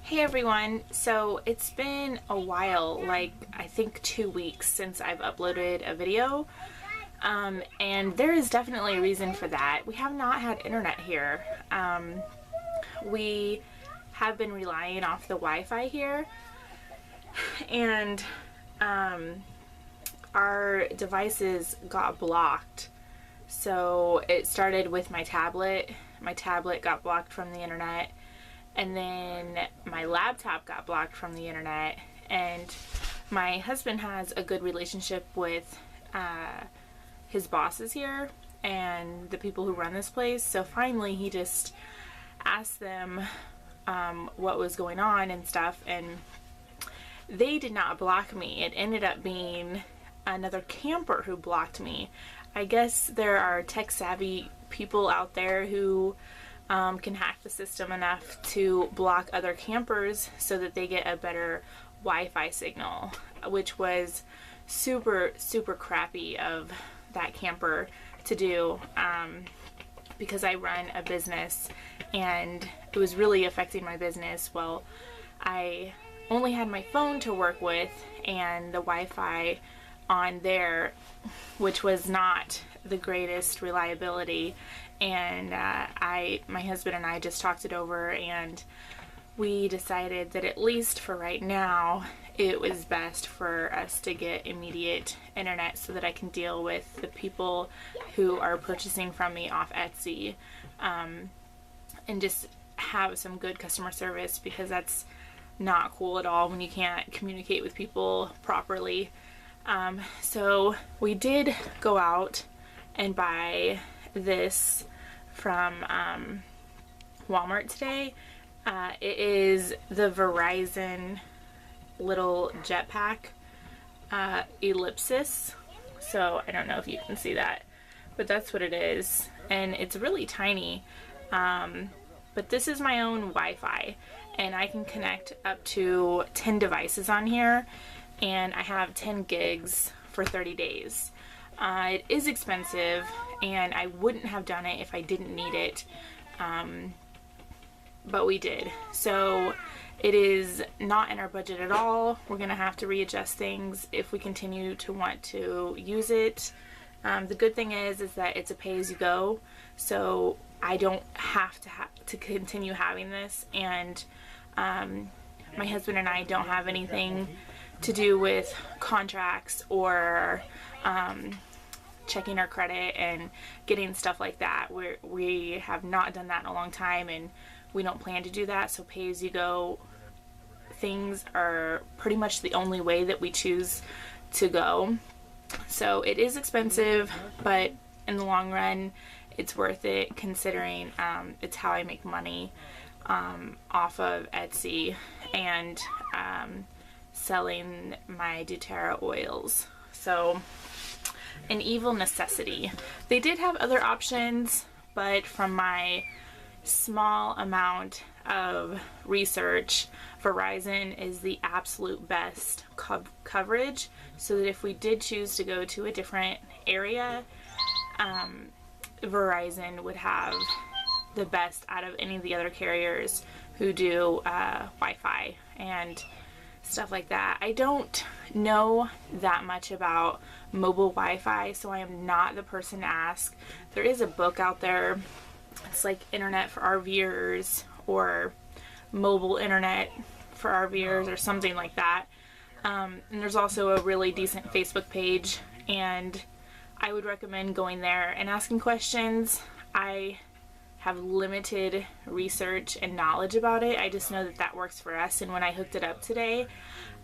Hey everyone, so it's been a while, like I think 2 weeks since I've uploaded a video, and there is definitely a reason for that. We have not had internet here. We have been relying off the Wi-Fi here, and our devices got blocked. So it started with my tablet. My tablet got blocked from the internet, and then my laptop got blocked from the internet, and my husband has a good relationship with his bosses here and the people who run this place. So finally he just asked them what was going on and stuff, and they did not block me. It ended up being another camper who blocked me. I guess there are tech savvy people out there who can hack the system enough to block other campers so that they get a better Wi-Fi signal, which was super crappy of that camper to do, because I run a business and it was really affecting my business. Well, I only had my phone to work with and the Wi-Fi on there, which was not the greatest reliability, and my husband and I just talked it over, and we decided that at least for right now it was best for us to get immediate internet so that I can deal with the people who are purchasing from me off Etsy, and just have some good customer service, because that's not cool at all when you can't communicate with people properly. So we did go out and buy this from Walmart today. It is the Verizon little jetpack ellipsis. So I don't know if you can see that, but that's what it is, and it's really tiny. But this is my own Wi-Fi, and I can connect up to 10 devices on here, and I have 10 gigs for 30 days. It is expensive, and I wouldn't have done it if I didn't need it, but we did. So it is not in our budget at all. We're gonna have to readjust things if we continue to want to use it. The good thing is that it's a pay-as-you-go, so I don't have to continue having this, and my husband and I don't have anything to do with contracts or checking our credit and getting stuff like that. We have not done that in a long time, and we don't plan to do that. So pay-as-you-go things are pretty much the only way that we choose to go. So it is expensive, but in the long run it's worth it, considering it's how I make money off of Etsy and selling my doTERRA oils. So an evil necessity. They did have other options, but from my small amount of research, Verizon is the absolute best coverage, so that if we did choose to go to a different area, Verizon would have the best out of any of the other carriers who do Wi-Fi and stuff like that. I don't know that much about mobile Wi-Fi, so I am not the person to ask. There is a book out there. It's like Internet for RVers, or Mobile Internet for RVers, or something like that. And there's also a really decent Facebook page, and I would recommend going there and asking questions. I have limited research and knowledge about it. I just know that that works for us, and when I hooked it up today,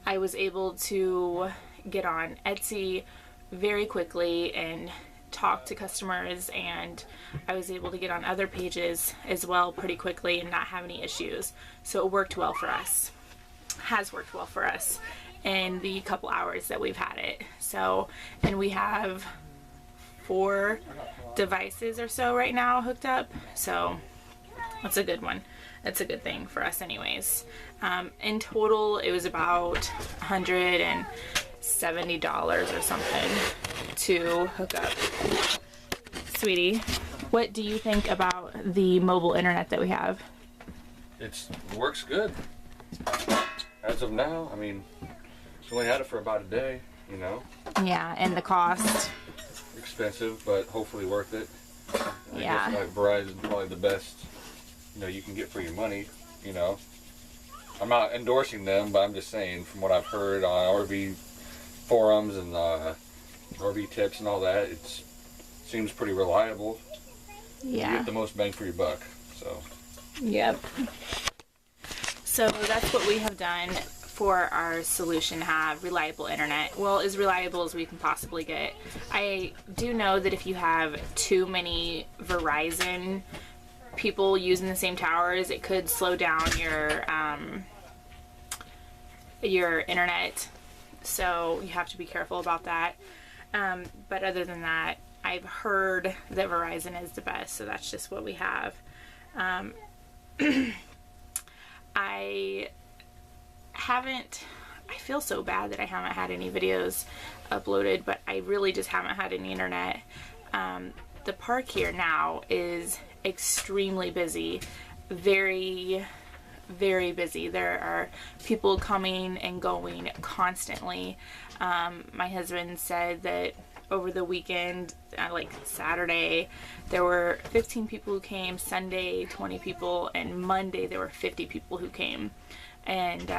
I was able to get on Etsy very quickly and talk to customers, and I was able to get on other pages as well pretty quickly and not have any issues. So it worked well for us. Has worked well for us in the couple hours that we've had it. So, and we have 4 devices or so right now hooked up, so that's a good one. That's a good thing for us anyways. In total it was about $170 or something to hook up. Sweetie, what do you think about the mobile internet that we have? It works good. as of now, I mean, it's only had it for about a day, you know. Yeah, and the cost. Expensive, but hopefully worth it. I Yeah. guess like Verizon's probably the best, you know, you can get for your money, you know. I'm not endorsing them, but I'm just saying from what I've heard on RV forums and RV tips and all that, it seems pretty reliable. Yeah. You get the most bang for your buck. So. Yep. So that's what we have done for our solution to have reliable internet. Well, as reliable as we can possibly get. I do know that if you have too many Verizon people using the same towers, it could slow down your internet. So you have to be careful about that. But other than that, I've heard that Verizon is the best, so that's just what we have. I feel so bad that I haven't had any videos uploaded, but I really just haven't had any internet. The park here now is extremely busy, very, very busy. There are people coming and going constantly. My husband said that over the weekend, like Saturday, there were 15 people who came, Sunday 20 people, and Monday there were 50 people who came. And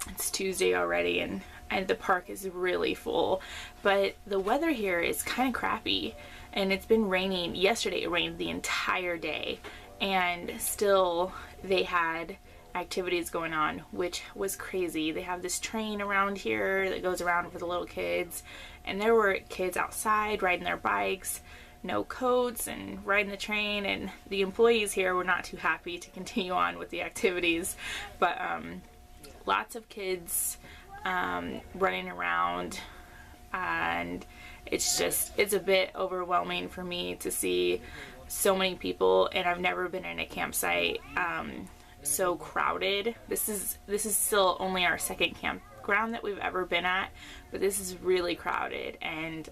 it's Tuesday already, and the park is really full. But the weather here is kind of crappy, and it's been raining. Yesterday it rained the entire day, and still they had activities going on, which was crazy. They have this train around here that goes around for the little kids, and there were kids outside riding their bikes, no coats, and riding the train, and the employees here were not too happy to continue on with the activities. But lots of kids running around, and it's a bit overwhelming for me to see so many people, and I've never been in a campsite so crowded. This is still only our second campground that we've ever been at, but this is really crowded, and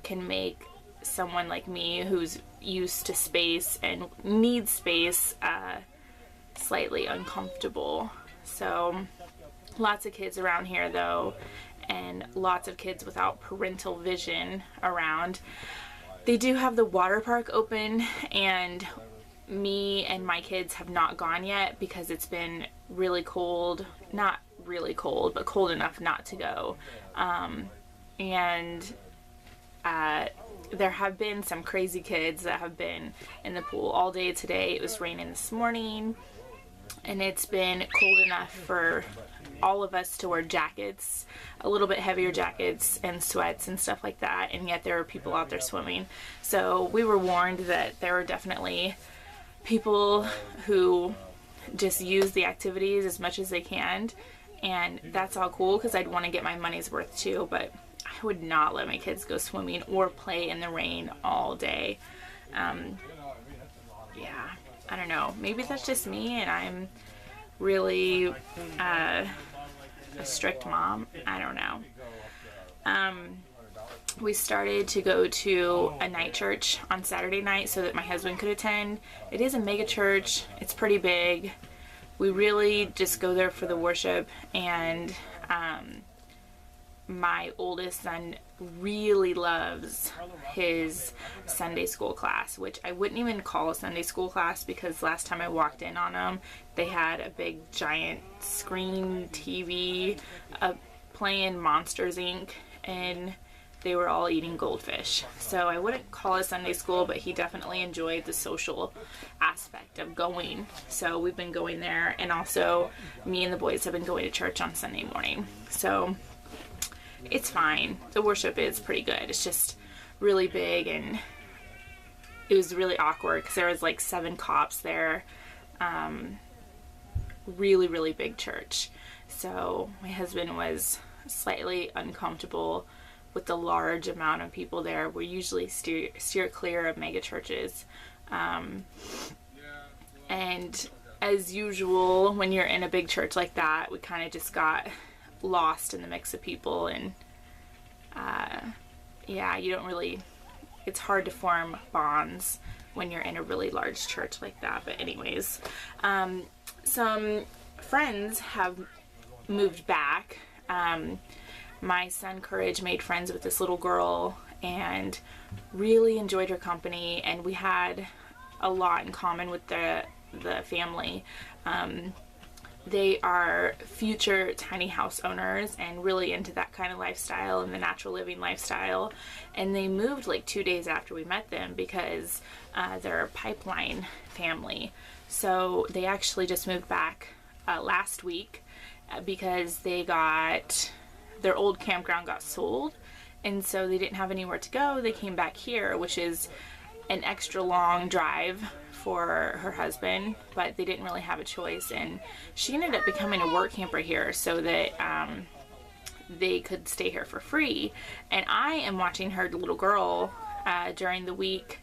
can make someone like me who's used to space and needs space slightly uncomfortable. So lots of kids around here though, and lots of kids without parental vision around. They do have the water park open, and me and my kids have not gone yet because it's been really cold. Not really cold, but cold enough not to go. There have been some crazy kids that have been in the pool all day today. It was raining this morning, and it's been cold enough for all of us to wear jackets, a little bit heavier jackets and sweats and stuff like that, and yet there were people out there swimming. So we were warned that there were definitely people who just use the activities as much as they can, and that's all cool because I'd want to get my money's worth too, but I would not let my kids go swimming or play in the rain all day. Yeah, I don't know. Maybe that's just me and I'm really a strict mom. I don't know. We started to go to a night church on Saturday night so that my husband could attend. It is a mega church. It's pretty big. We really just go there for the worship, and my oldest son really loves his Sunday school class, which I wouldn't even call a Sunday school class because last time I walked in on them, they had a big giant screen TV playing Monsters Inc. and they were all eating goldfish. So I wouldn't call it Sunday school, but he definitely enjoyed the social aspect of going. So we've been going there, and also me and the boys have been going to church on Sunday morning. So it's fine. The worship is pretty good. It's just really big, and it was really awkward because there was like 7 cops there. Really, really big church. So my husband was slightly uncomfortable with the large amount of people there. We usually steer clear of mega churches. And as usual, when you're in a big church like that, we kind of just got lost in the mix of people, and yeah, you don't really, it's hard to form bonds when you're in a really large church like that. But anyways, some friends have moved back. My son Courage made friends with this little girl and really enjoyed her company, and we had a lot in common with the family. They are future tiny house owners and really into that kind of lifestyle and the natural living lifestyle. And they moved like 2 days after we met them because they're a pipeline family. So they actually just moved back last week because their old campground got sold. And so they didn't have anywhere to go. They came back here, which is an extra long drive for her husband, but they didn't really have a choice, and she ended up becoming a work camper here so that they could stay here for free. And I am watching her little girl during the week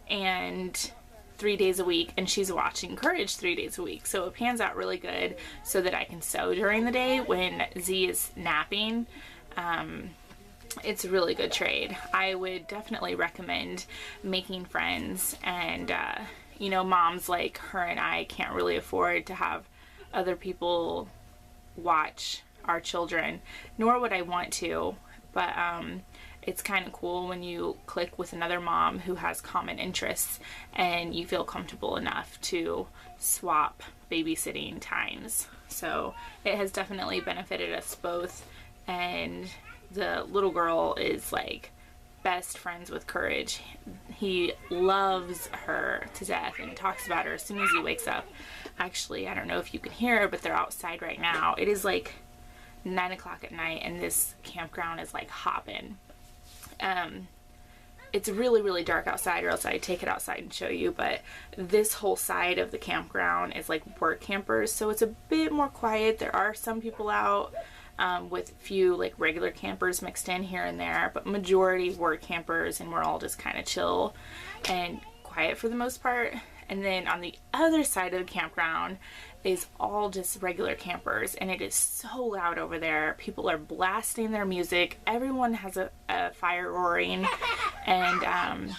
and 3 days a week, and she's watching Courage 3 days a week, so it pans out really good so that I can sew during the day when Z is napping. It's a really good trade. I would definitely recommend making friends, and moms like her and I can't really afford to have other people watch our children, nor would I want to, but it's kind of cool when you click with another mom who has common interests and you feel comfortable enough to swap babysitting times. So it has definitely benefited us both, and the little girl is like best friends with Courage. He loves her to death and talks about her as soon as he wakes up. Actually, I don't know if you can hear, but they're outside right now. It is like 9 o'clock at night and this campground is like hopping. It's really, really dark outside, or else I'd take it outside and show you, but this whole side of the campground is like work campers, so it's a bit more quiet. There are some people out, with a few like regular campers mixed in here and there, but majority work campers, and we're all just kind of chill and quiet for the most part. And then on the other side of the campground is all just regular campers, and it is so loud over there. People are blasting their music. Everyone has a fire roaring, and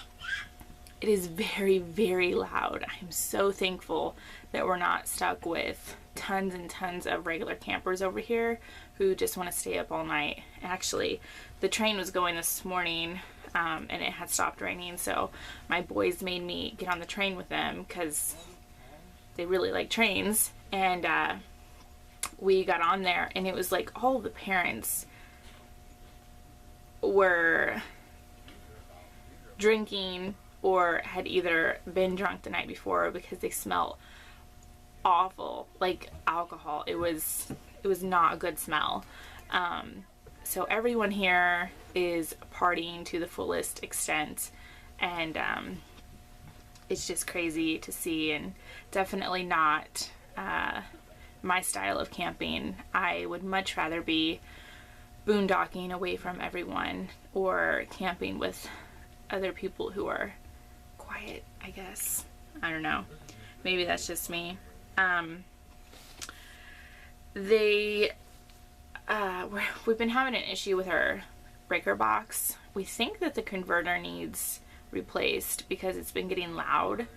it is very, very loud. I'm so thankful that we're not stuck with tons and tons of regular campers over here who just want to stay up all night. Actually, the train was going this morning, and it had stopped raining, so my boys made me get on the train with them because they really like trains. And we got on there, and it was like all the parents were drinking or had either been drunk the night before because they smelled awful, like alcohol. It was not a good smell. So everyone here is partying to the fullest extent, and it's just crazy to see, and definitely not my style of camping. I would much rather be boondocking away from everyone or camping with other people who are quiet, I guess. I don't know. Maybe that's just me. We've been having an issue with our breaker box. We think that the converter needs replaced because it's been getting loud. It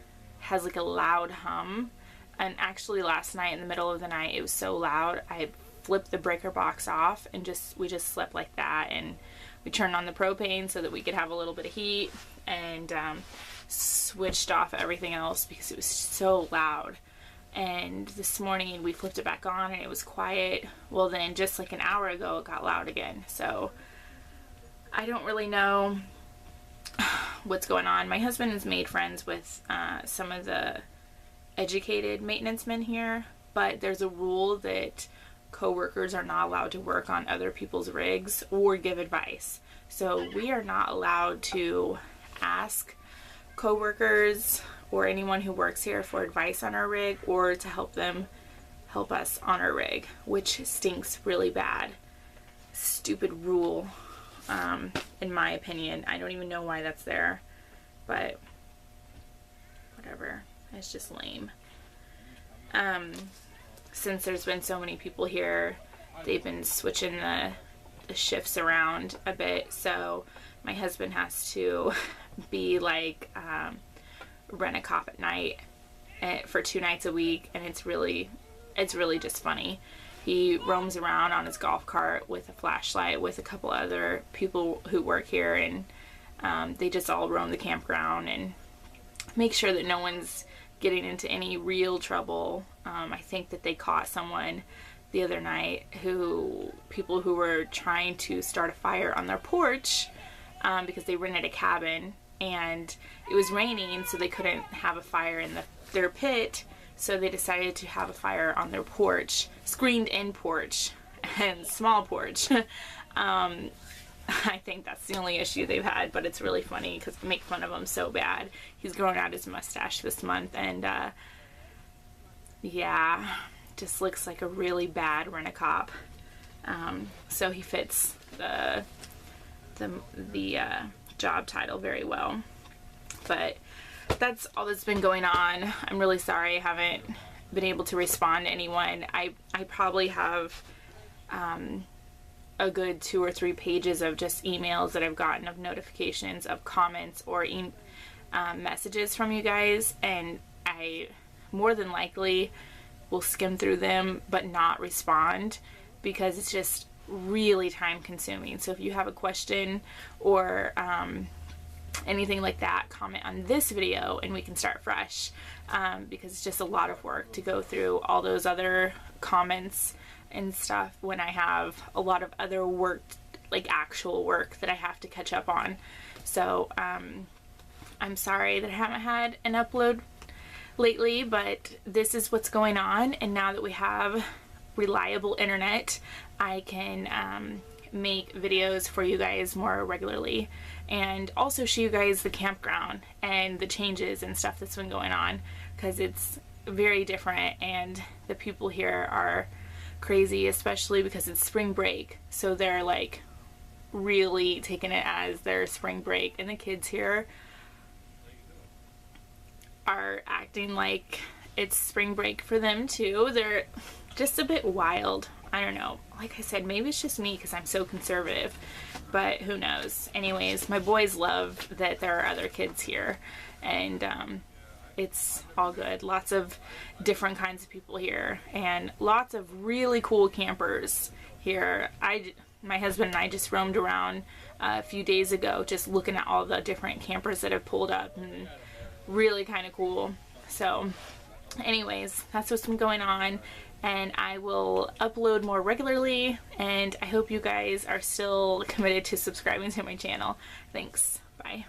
has like a loud hum. And actually last night in the middle of the night, it was so loud, I flipped the breaker box off and we just slept like that. And we turned on the propane so that we could have a little bit of heat, and switched off everything else because it was so loud. And this morning we flipped it back on and it was quiet. Well, then just like an hour ago it got loud again. So I don't really know what's going on. My husband has made friends with some of the educated maintenance men here, but there's a rule that co-workers are not allowed to work on other people's rigs or give advice. So we are not allowed to ask co-workers or anyone who works here for advice on our rig or to help us on our rig, which stinks really bad. Stupid rule, in my opinion. I don't even know why that's there, but whatever. It's just lame. Since there's been so many people here, they've been switching the shifts around a bit, so my husband has to be like rent a cop at night for 2 nights a week, and it's really it's really just funny. He roams around on his golf cart with a flashlight with a couple other people who work here, and they just all roam the campground and make sure that no one's getting into any real trouble. I think that they caught someone the other night, people who were trying to start a fire on their porch because they rented a cabin and it was raining, so they couldn't have a fire in their pit, so they decided to have a fire on their porch, screened in porch and small porch. I think that's the only issue they've had, but it's really funny because I make fun of him so bad. He's growing out his mustache this month, and yeah, just looks like a really bad rent-a-cop. So he fits the job title very well. But that's all that's been going on. I'm really sorry I haven't been able to respond to anyone. I probably have a good 2 or 3 pages of just emails that I've gotten of notifications of comments or messages from you guys, and I more than likely will skim through them but not respond because it's just really time consuming. So if you have a question or anything like that, comment on this video and we can start fresh, because it's just a lot of work to go through all those other comments and stuff when I have a lot of other work, like actual work that I have to catch up on. So I'm sorry that I haven't had an upload lately, but this is what's going on, and now that we have reliable internet, I can make videos for you guys more regularly and also show you guys the campground and the changes and stuff that's been going on, because it's very different and the people here are crazy, especially because it's spring break, so they're like really taking it as their spring break, and the kids here are acting like it's spring break for them too. They're just a bit wild. I don't know. Like I said, maybe it's just me because I'm so conservative, but who knows. Anyways, my boys love that there are other kids here, and it's all good. Lots of different kinds of people here and lots of really cool campers here. My husband and I just roamed around a few days ago just looking at all the different campers that have pulled up, and really kind of cool. So anyways, that's what's been going on, and I will upload more regularly, and I hope you guys are still committed to subscribing to my channel. Thanks. Bye.